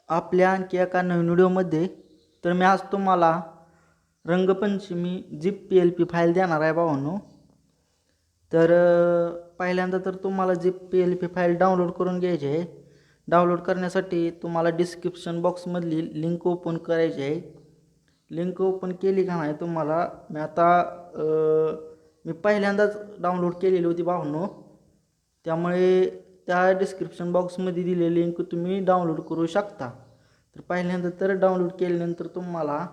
आपल्या आणखी एका नवीन व्हिडिओमध्ये. तर मी आज तुम्हाला रंगपंचमी झिप PLP फाईल देणार आहे भावांनो. तर पहिल्यांदा तर तुम्हाला झिप PLP फाईल डाउनलोड करून घ्यायची आहे. डाउनलोड करण्यासाठी तुम्हाला डिस्क्रिप्शन बॉक्समधली लिंक ओपन करायची आहे. लिंक ओपन केली का नाही तुम्हाला मी पहिल्यांदाच डाउनलोड केलेली होती भावांनो, त्यामुळे त्या डिस्क्रिप्शन बॉक्समध्ये दिलेली लिंक तुम्ही डाउनलोड करू शकता. तर पहिल्यांदा तर डाउनलोड केल्यानंतर तुम्हाला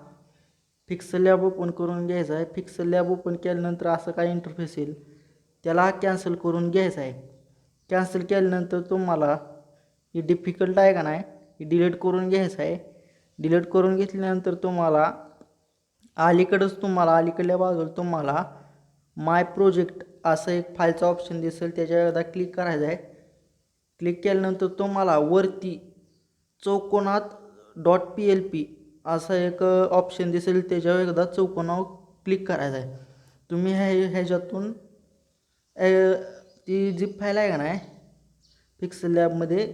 पिक्सल लॅब ओपन करून घ्यायचा आहे. पिक्सल लॅब ओपन केल्यानंतर असं काय इंटरफेस येईल, त्याला कॅन्सल करून घ्यायचं आहे. कॅन्सल केल्यानंतर तुम्हाला ही डिफिकल्ट आहे का नाही, ही डिलीट करून घ्यायचं आहे. डिलीट करून घेतल्यानंतर तुम्हाला अलीकडल्या बाजूला तुम्हाला माय प्रोजेक्ट असं एक फाईलचा ऑप्शन दिसेल, त्याच्यावर एकदा क्लिक करायचं आहे. क्लिक केल्यानंतर तुम्हाला वरती चौकोनात .plp असं एक ऑप्शन दिसेल, त्याच्यावर एकदा चौकोनावर क्लिक करायचं आहे. तुम्ही ह्याच्यातून ती झिप फाईल आहे का नाही पिक्सल लॅबमध्ये,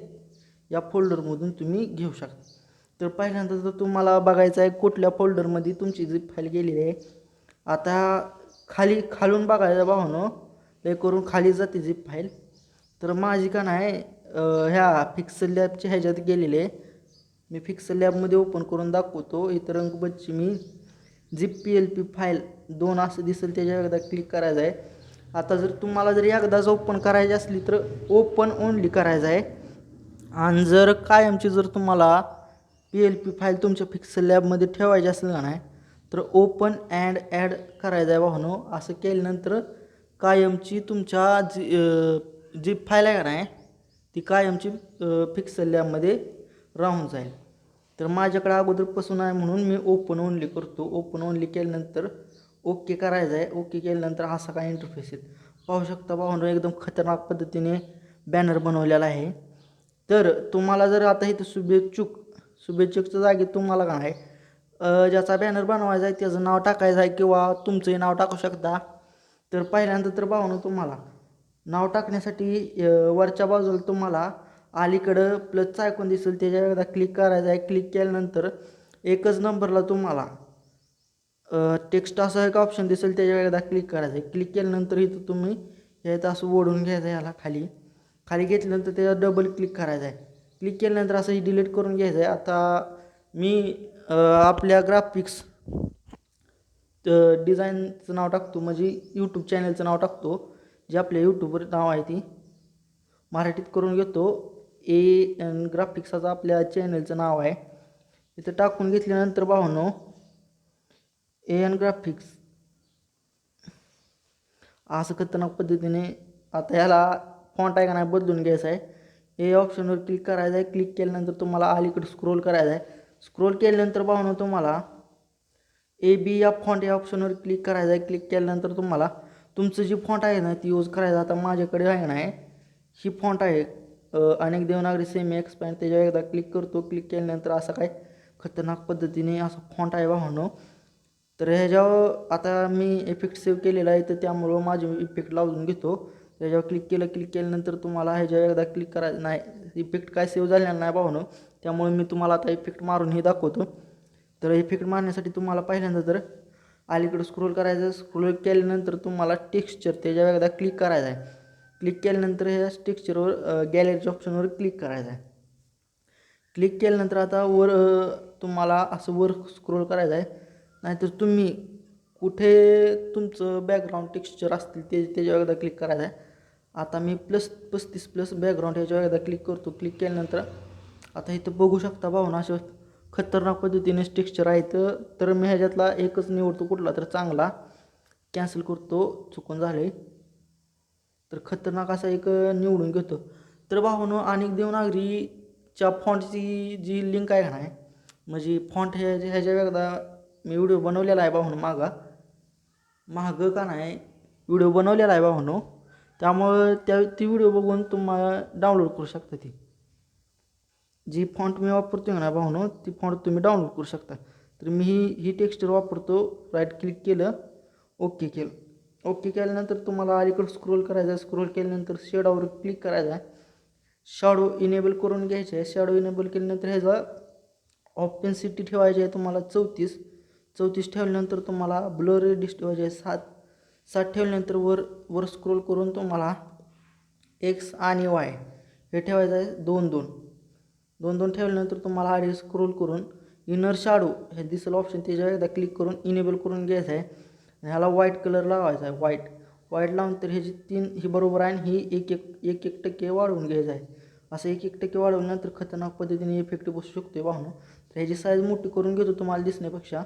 या फोल्डरमधून तुम्ही घेऊ शकता. तर पहिल्यांदा तर तुम्हाला बघायचं आहे कुठल्या फोल्डरमध्ये तुमची झिप फाईल गेलेली आहे. आता खालून बघायचं भावांनो, ते करून खाली जाते झिप फाईल. तर माझी का नाही ह्या पिक्सल लॅबच्या ह्याच्यात गेलेले आहे. मी पिक्सल लॅबमध्ये ओपन करून दाखवतो. इथं रंगपंचमी झिप PLP फाईल 2 असं दिसेल, त्याच्यावर एकदा क्लिक करायचं आहे. आता जर तुम्हाला एकदाच ओपन करायची असली तर ओपन ओनली करायचं आहे. आणि जर कायमची जर तुम्हाला PLP फाईल तुमच्या पिक्सल लॅबमध्ये ठेवायची असेल का नाही, तर ओपन अँड ॲड करायचं आहे भावांनो. असं केल्यानंतर कायमची तुमच्या झिप फाईल आहे का नाही, ती कायमची पिक्सल लॅबमध्ये राहून जाईल. तर माझ्याकडे अगोदरपासून आहे म्हणून मी ओपन ओनली करतो. ओपन ओनली केल्यानंतर ओके करायचं आहे. ओके केल्यानंतर असा काय इंटरफेस येईल पाहू शकता भावांनो. एकदम खतरनाक पद्धतीने बॅनर बनवलेला आहे. तर तुम्हाला जर आता इथं शुभेच्छुकच्या जागी तुम्हाला काय आहे, ज्याचा बॅनर बनवायचा आहे त्याचं नाव टाकायचं आहे किंवा तुमचंही नाव टाकू शकता. तर पहिल्यांदा तर भावांनो, तुम्हाला नाव टाकण्यासाठी वरच्या बाजूला तुम्हाला अलीकडं प्लसचा आयकॉन दिसेल, त्याच्यावर एकदा क्लिक करायचं आहे. क्लिक केल्यानंतर एकच नंबरला तुम्हाला टेक्स्ट असं एक ऑप्शन दिसेल, त्याच्यावर एकदा क्लिक करायचं आहे. क्लिक केल्यानंतर इथं तुम्ही याचं असं ओढून घ्यायचं आहे, याला खाली घेतल्यानंतर त्याच्यावर डबल क्लिक करायचं आहे. क्लिक केल्यानंतर असं डिलीट करून घ्यायचं आहे. आता मी आपल्या ग्राफिक्स डिझाईनचं नाव टाकतो, म्हणजे यूट्यूब चॅनलचं नाव टाकतो, जे आपल्या यूट्यूबवर नाव आहे ती मराठीत करून घेतो. AN ग्राफिक्साचं आपल्या चॅनलचं नाव आहे. इथं टाकून घेतल्यानंतर भावांनो, AN ग्राफिक्स असं खतरनाक पद्धतीने आता ह्याला फॉन्ट आहे का नाही बदलून घ्यायचं आहे. हे ऑप्शनवर क्लिक करायचं आहे. क्लिक केल्यानंतर तुम्हाला अलीकडे स्क्रोल करायचं आहे. स्क्रोल केल्यानंतर भावांनो, तुम्हाला AB या फॉन्ट या ऑप्शनवर क्लिक करायचं आहे. क्लिक केल्यानंतर तुम्हाला तुमचं जी फॉन्ट आहे ना ती यूज करायचं. आता माझ्याकडे आहे नाही ही फॉन्ट आहे अनेक देवनागरी सेमी एक्सपॅन्ड, त्याच्यावर एकदा क्लिक करतो. क्लिक केल्यानंतर असं काय खतरनाक पद्धतीने असं फॉन्ट आहे भावांनो. तर ह्याच्यावर आता मी इफेक्ट सेव्ह केलेला आहे, तर त्यामुळं माझे इफेक्ट लावून घेतो. त्याच्यावर क्लिक केल्यानंतर तुम्हाला ह्याच्यावर एकदा क्लिक करायचं नाही. इफेक्ट काय सेव्ह झालेला नाही भावांनो, त्यामुळे मी तुम्हाला आता इफेक्ट मारूनही दाखवतो. तर इफेक्ट मारण्यासाठी तुम्हाला पहिल्यांदा तर अलीकडे स्क्रोल करायचं. स्क्रोल केल्यानंतर तुम्हाला टेक्स्चर त्याच्यावर एकदा क्लिक करायचं आहे. क्लिक केल्यानंतर ह्या टेक्स्चरवर गॅलरीच्या ऑप्शनवर क्लिक करायचं आहे. क्लिक केल्यानंतर आता तुम्हाला असं वर स्क्रोल करायचं आहे. नाहीतर तुम्ही कुठे तुमचं बॅकग्राऊंड टेक्स्चर असतील त्याच्यावर एकदा क्लिक करायचं आहे. आता मी +35 बॅकग्राऊंड ह्याच्यावर एकदा क्लिक करतो. क्लिक केल्यानंतर आता इथं बघू शकता भावना, अशा खतरनाक पद्धतीने टेक्स्चर आहे. तर मी ह्याच्यातला एकच निवडतो, कुठला तर चांगला. कॅन्सल करतो, चुकून झाले. तर खतरनाक असा एक निवडून घेतो. तर भावांनो, अनेक देवनागरीच्या फॉन्टची जी लिंक आहे का नाही, म्हणजे फॉन्ट ह्याच्या एकदा मी व्हिडिओ बनवलेला आहे भावांनो, मागं का नाही व्हिडिओ बनवलेला आहे भावांनो. त्यामुळं ती व्हिडिओ बघून तुम्हाला डाउनलोड करू शकता. ती जी फॉन्ट मी वापरतो ना भावांनो, ती फॉन्ट तुम्ही डाउनलोड करू शकता. तर मी ही टेक्स्चर वापरतो. राईट क्लिक केलं, ओके केलं. ओके केल्यानंतर तुम्हाला अलीकडे स्क्रोल करायचं आहे. स्क्रोल केल्यानंतर शेडोवर क्लिक करायचं आहे. शॅडो इनेबल करून घ्यायचे आहे. शॅडो इनेबल केल्यानंतर ह्याचा ऑपेन्सिटी ठेवायची आहे तुम्हाला 34 ठेवल्यानंतर तुम्हाला ब्लर रेडियस ठेवायची आहे 7 ठेवल्यानंतर वर स्क्रोल करून तुम्हाला एक्स आणि वाय हे ठेवायचं आहे 2 ठेवल्यानंतर तुम्हाला आधी स्क्रोल करून इनर शॅडो हे दिसेल ऑप्शन त्याच्यावर एकदा क्लिक करून इनेबल करून घ्यायचं आहे आणि ह्याला व्हाईट कलर लावायचा आहे व्हाईट लावून तर ह्याची 3 ही बरोबर आहे आणि ही 1% वाढवून घ्यायचं आहे असं 1% वाढवल्यानंतर खतरनाक पद्धतीने इफेक्ट बसू शकतो भावनो. तर ह्याची साईज मोठी करून घेतो तुम्हाला दिसण्यापेक्षा.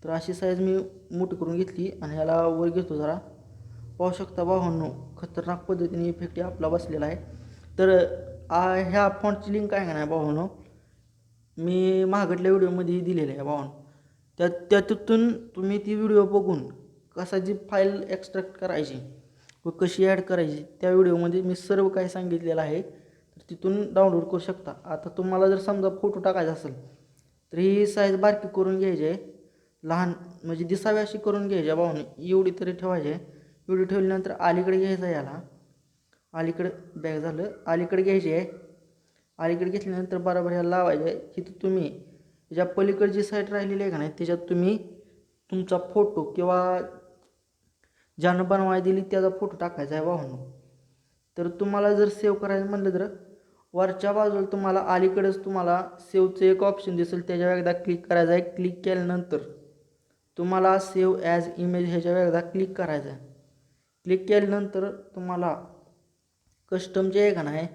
तर अशी साईज मी मोठी करून घेतली आणि ह्याला वर घेतो जरा. पाहू शकता भावांनो खतरनाक पद्धतीने इफेक्ट आपला बसलेला आहे. तर ह्या फॉन्टची लिंक आहे का नाही भावांनो मी मागच्या व्हिडिओमध्ये दिलेलं आहे भावांनो. त्यातून तुम्ही ती व्हिडिओ बघून कसा जी फाईल एक्स्ट्रॅक्ट करायची व कशी ॲड करायची त्या व्हिडिओमध्ये मी सर्व काही सांगितलेलं आहे. तर तिथून डाउनलोड करू शकता. आता तुम्हाला जर समजा फोटो टाकायचा असेल तर ही साईज बारकी करून घ्यायची आहे. लहान म्हणजे दिसावी अशी करून घ्यायची आहे भावांनो. एवढी तरी ठेवायची आहे. एवढी ठेवल्यानंतर अलीकडे घ्यायचं आहे याला. अलीकडे बॅग झालं अलीकडे घ्यायची आहे. अलीकडे घेतल्यानंतर बरोबर ह्याला लावायचं आहे. इथं तुम्ही ज्या पलीकडे जी साईड राहिलेली आहे का नाही त्याच्यात तुम्ही तुमचा फोटो किंवा ज्यानं बनवायला दिली त्याचा फोटो टाकायचा आहे भावांनो. तर तुम्हाला जर सेव्ह करायचं म्हटलं तर वरच्या बाजूला तुम्हाला अलीकडेच तुम्हाला सेव्हचं एक ऑप्शन दिसेल त्याच्यावर एकदा क्लिक करायचं आहे. क्लिक केल्यानंतर तुम्हाला सेव्ह ॲज इमेज ह्याच्यावर एकदा क्लिक करायचं आहे. क्लिक केल्यानंतर तुम्हाला कस्टमचे आहे का नाही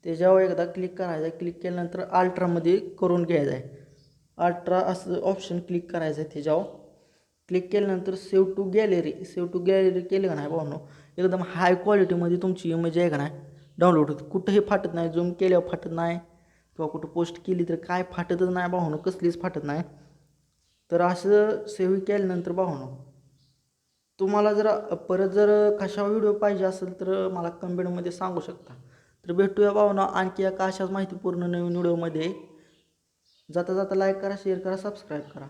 त्याच्यावर एकदा क्लिक करायचं आहे. क्लिक केल्यानंतर अल्ट्रामध्ये करून घ्यायचं आहे. अल्ट्रा असं ऑप्शन क्लिक करायचं आहे. त्याच्यावर क्लिक केल्यानंतर सेव्ह टू गॅलरी केलं का नाही भावनो एकदम हाय क्वालिटीमध्ये तुमची इमेज आहे का नाही डाउनलोड होते. कुठंही फाटत नाही. झूम केल्यावर फाटत नाही किंवा कुठं पोस्ट केली तर काय फाटतच नाही भावनो कसलीच फाटत नाही. तर असं सेव्ह केल्यानंतर भावनो तुम्हाला परत जर कशा व्हिडिओ पाहिजे असेल तर मला कमेंटमध्ये सांगू शकता. तर भेटूया भावनो आणखी एका अशाच माहितीपूर्ण नवीन व्हिडिओमध्ये. जाता लाईक करा शेअर करा सबस्क्राईब करा.